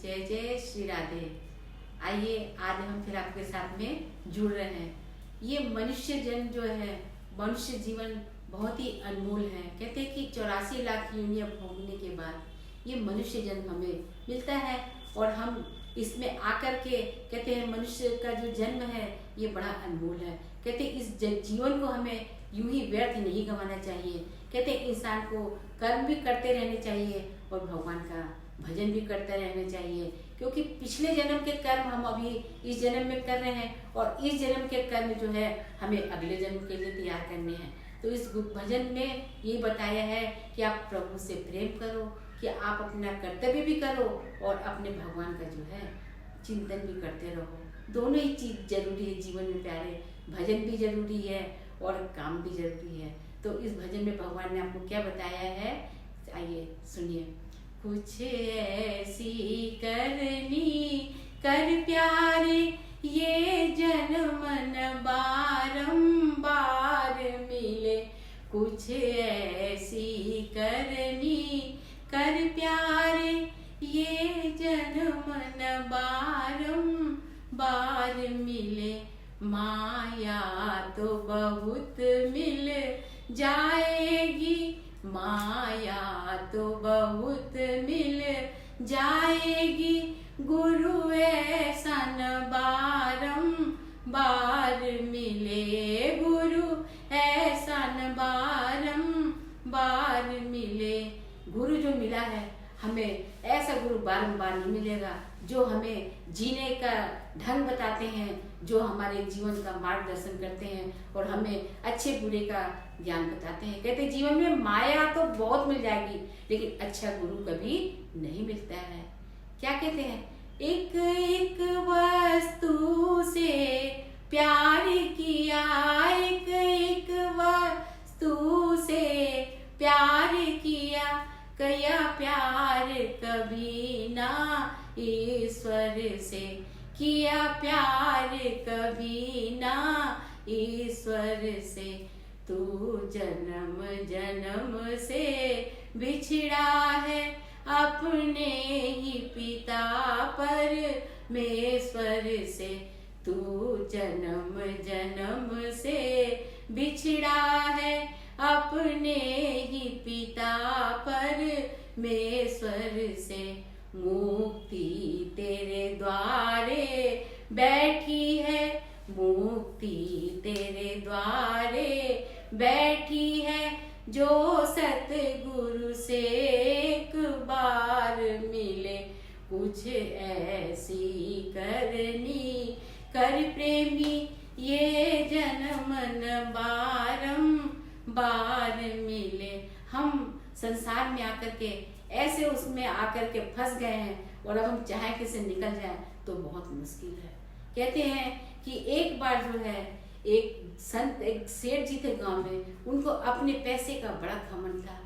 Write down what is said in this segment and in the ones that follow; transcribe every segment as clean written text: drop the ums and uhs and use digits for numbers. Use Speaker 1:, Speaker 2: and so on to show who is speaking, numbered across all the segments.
Speaker 1: जय जय श्री राधे। आइए आज हम फिर आपके साथ में जुड़ रहे हैं। ये मनुष्य जन्म जो है, मनुष्य जीवन बहुत ही अनमोल है। कहते हैं कि 84 लाख योनियां भोगने के बाद ये मनुष्य जन्म हमें मिलता है और हम इसमें आकर के कहते हैं मनुष्य का जो जन्म है ये बड़ा अनमोल है। कहते हैं इस जीवन को हमें यूं ही व्यर्थ नहीं गंवाना चाहिए। कहते हैं इंसान को कर्म भी करते रहने चाहिए और भगवान का भजन भी करते रहना चाहिए, क्योंकि पिछले जन्म के कर्म हम अभी इस जन्म में कर रहे हैं और इस जन्म के कर्म जो है हमें अगले जन्म के लिए तैयार करने हैं। तो इस भजन में ये बताया है कि आप प्रभु से प्रेम करो, कि आप अपना कर्तव्य भी करो और अपने भगवान का जो है चिंतन भी करते रहो। दोनों ही चीज जरूरी है जीवन में प्यारे, भजन भी जरूरी है और काम भी जरूरी है। तो इस भजन में भगवान ने आपको क्या बताया है, आइए सुनिए। कुछ ऐसी करनी कर प्यारे, ये जन्म न बारंबार मिले। कुछ ऐसी करनी कर प्यारे, ये जन्म न बारंबार मिले। माया तो बहुत मिल जाएगी, माया तो बहुत मिल जाएगी। गुरु ऐसा न बारंबार मिले, गुरु ऐसा न बारंबार मिले। गुरु जो मिला है हमें, ऐसा गुरु बारंबार नहीं मिलेगा, जो हमें जीने का ढंग बताते हैं, जो हमारे जीवन का मार्गदर्शन करते हैं और हमें अच्छे बुरे का ज्ञान बताते हैं। कहते हैं जीवन में माया तो बहुत मिल जाएगी, लेकिन अच्छा गुरु कभी नहीं मिलता है। क्या कहते हैं, एक एक वस्तु से प्यार किया, एक एक वस्तु से प्यार किया। कया प्यार कभी ना ईश्वर से, किया प्यार कभी ना ईश्वर से। तू जन्म जन्म से बिछड़ा है अपने ही पिता परमेश्वर से। तू जन्म जन्म से बिछड़ा है अपने ही पिता परमेश्वर से। मुक्ति तेरे द्वारे बैठी है, मुक्ति तेरे द्वारे बैठी है। जो सतगुरु से एक बार मिले, कुछ ऐसी करनी कर प्रेमी, ये जन्म न बारंबार मिले। हम संसार में आकर के ऐसे उसमें आकर के फंस गए हैं और अब हम चाहे कि से निकल जाए तो बहुत मुश्किल है। कहते हैं कि एक बार जो है एक संत, एक सेठ जी थे गांव में, उनको अपने पैसे का बड़ा घमंड था।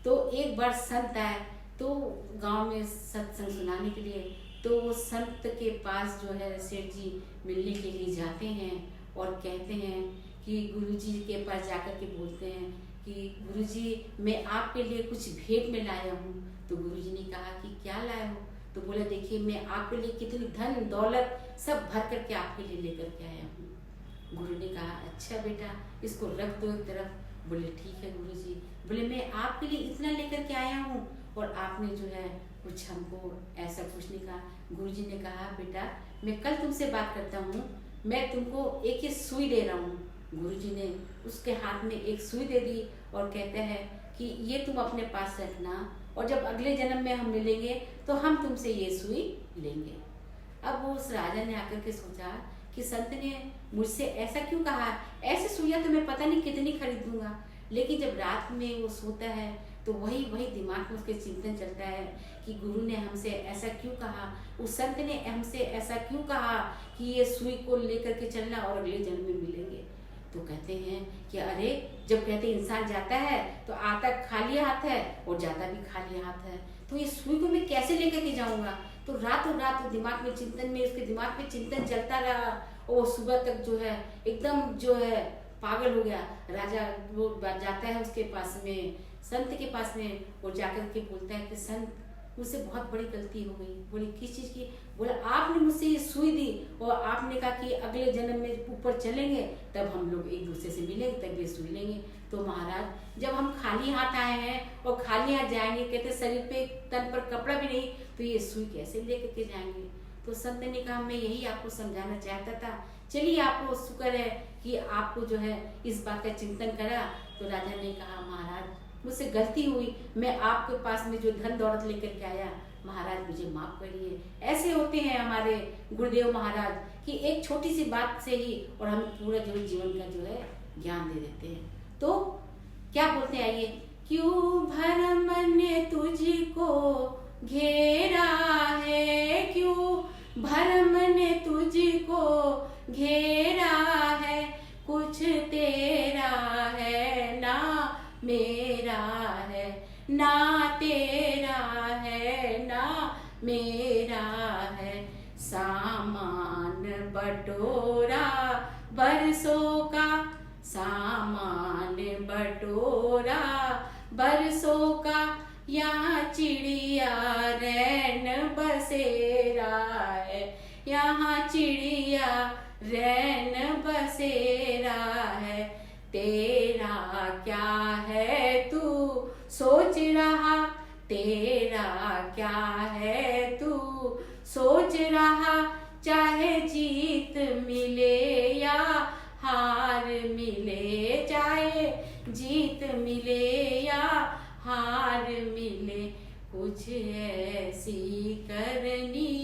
Speaker 1: तो एक बार संत आए तो गांव में सत्संग सुनाने के लिए, तो वो संत के पास जो है सेठ जी मिलने के लिए जाते हैं और कहते हैं कि गुरुजी के पास जाकर के बोलते हैं कि गुरुजी मैं आपके लिए कुछ भेंट में लाया हूँ। तो गुरुजी ने कहा कि क्या लाए हो? तो बोला देखिए मैं आपके लिए कितनी धन दौलत सब भर करके आपके लिए लेकर के आया हूँ। गुरु ने कहा अच्छा बेटा इसको रख दो एक तरफ। बोले ठीक है गुरुजी। बोले मैं आपके लिए इतना लेकर के आया हूँ और आपने जो है कुछ हमको ऐसा कुछ नहीं कहा। गुरुजी ने कहा बेटा मैं कल तुमसे बात करता हूँ, मैं तुमको एक सुई दे रहा हूँ। गुरुजी ने उसके हाथ में एक सुई दे दी और कहते हैं कि ये तुम अपने पास रखना और जब अगले जन्म में हम मिलेंगे तो हम तुमसे ये सुई लेंगे। अब वो उस राजा ने आकर के सोचा कि संत ने मुझसे ऐसा क्यों कहा, ऐसी सुइयां तो मैं पता नहीं कितनी खरीदूंगा। लेकिन जब रात में वो सोता है तो वही दिमाग में उसके चिंतन चलता है कि गुरु ने हमसे ऐसा क्यों कहा, उस संत ने हमसे ऐसा क्यों कहा कि ये सुई को लेकर के चलना और अगले जन्म में मिलेंगे। तो कहते हैं कि अरे जब कहते इंसान जाता है तो आता खाली हाथ है और जाता भी खाली हाथ है, तो ये सुई को मैं कैसे लेकर के जाऊंगा। तो रातों रात दिमाग में चिंतन में उसके दिमाग में चिंतन चलता रहा और सुबह तक जो है एकदम जो है पागल हो गया। राजा वो जाता है उसके पास में, संत के पास में, और जाकर के बोलता है कि संत मुझसे बहुत बड़ी गलती हो गई। बोले किस चीज़ की? बोला आपने मुझसे ये सुई दी और आपने कहा कि अगले जन्म में ऊपर चलेंगे तब हम लोग एक दूसरे से मिलेंगे, तब ये सुई लेंगे। तो महाराज जब हम खाली हाथ आए हैं और खाली हाथ जाएंगे, कहते शरीर पे तन पर कपड़ा भी नहीं, तो ये सुई कैसे लेकर के जाएंगे? तो संत ने कहा मैं यही आपको समझाना चाहता था। चलिए आपको शुक्र है कि आपको जो है इस बात का चिंतन करा। तो राजा ने कहा महाराज मुझसे गलती हुई, मैं आपके पास में जो धन दौलत लेकर के आया, महाराज मुझे माफ करिए। ऐसे होते हैं हमारे गुरुदेव महाराज कि एक छोटी सी बात से ही और हम पूरा जो जीवन का जो है ज्ञान दे देते हैं। तो क्या बोलते हैं आइए, क्यों भरम ने तुझको घेरा है, क्यों भरम ने तुझको घेरा है, कुछ तेरा है ना मेरा है, ना तेरा है ना मेरा है। सामान बटोरा बरसों का, सामान बटोरा बरसों का, यहाँ चिड़िया रैन बसेरा है, यहाँ चिड़िया रैन बसेरा है। तेरा क्या है तू सोच रहा, तेरा क्या है तू सोच रहा, चाहे जीत मिले या हार मिले, चाहे जीत मिले या हार मिले, कुछ ऐसी करनी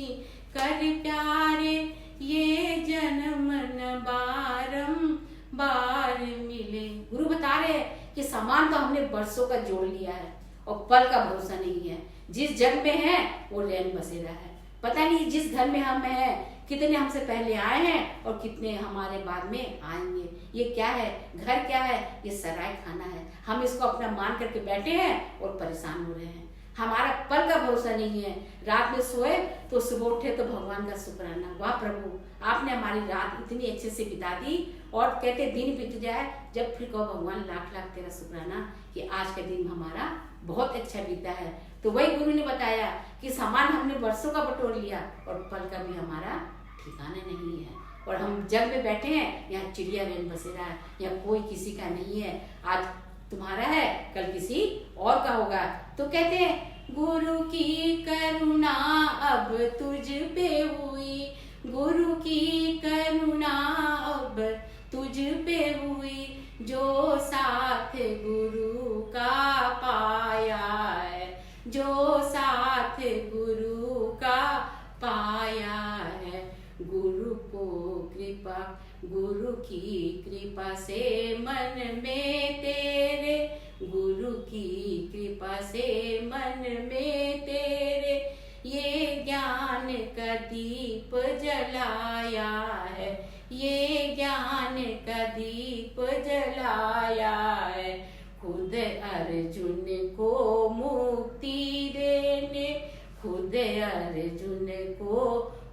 Speaker 1: कर प्यारे, ये जन्म न बारंबार मिले। गुरु बता रहे हैं कि सामान तो हमने बरसों का जोड़ लिया है और पल का भरोसा नहीं है। जिस जग में है वो रैन बसेरा है। पता नहीं जिस घर में हम हैं कितने हमसे पहले आए हैं और कितने हमारे बाद में आएंगे। ये क्या है? घर क्या है? ये सराय खाना है। हम इसको अपना मान करके बैठे हैं और परेशान हो रहे हैं। हमारा पल का भरोसा नहीं है। रात में सोए तो सुबह उठे तो भगवान का शुक्राना, वाह प्रभु आपने हमारी रात इतनी अच्छे से बिता दी। और कहते दिन बीत जाए जब फिर कहो भगवान लाख लाख तेरा शुक्राना कि आज का दिन हमारा बहुत अच्छा बीता है। तो वही गुरु ने बताया कि सामान हमने बरसों का बटोर लिया और पल का भी हमारा ठिकाना नहीं है। और हम जग में बैठे हैं, यहाँ चिड़िया रैन बसेरा है, यहाँ कोई किसी का नहीं है। आज तुम्हारा है कल किसी और का होगा। तो कहते हैं गुरु की करुणा अब तुझ पे हुई, गुरु की करुणा अब तुझ पे हुई, जो साथ गुरु का पाया है, जो साथ गुरु का पाया है। गुरु को कृपा, गुरु की कृपा से मन में तेरे, गुरु की कृपा से मन में तेरे, ये ज्ञान का दीप जलाया है, ये ज्ञान का दीप जलाया है। खुद अर्जुन को मुक्ति देने, खुद अर्जुन को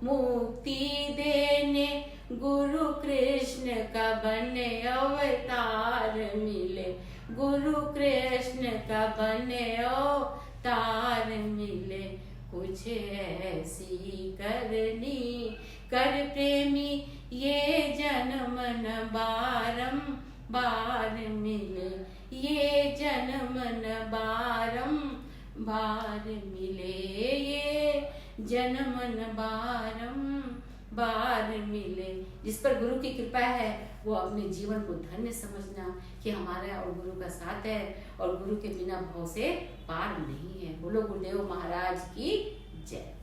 Speaker 1: मुक्ति देने, गुरु कृष्ण का बने अवतार मिले, गुरु कृष्ण का बने अवतार मिले। कुछ ऐसी करनी कर प्रेमी, ये जन्म न बारंबार मिले, ये जन्म न बारंबार मिले, ये जन्म न बारंबार मिले। जिस पर गुरु की कृपा है वो अपने जीवन को धन्य समझना कि हमारा और गुरु का साथ है और गुरु के बिना भव से पार नहीं है। बोलो गुरुदेव महाराज की जय।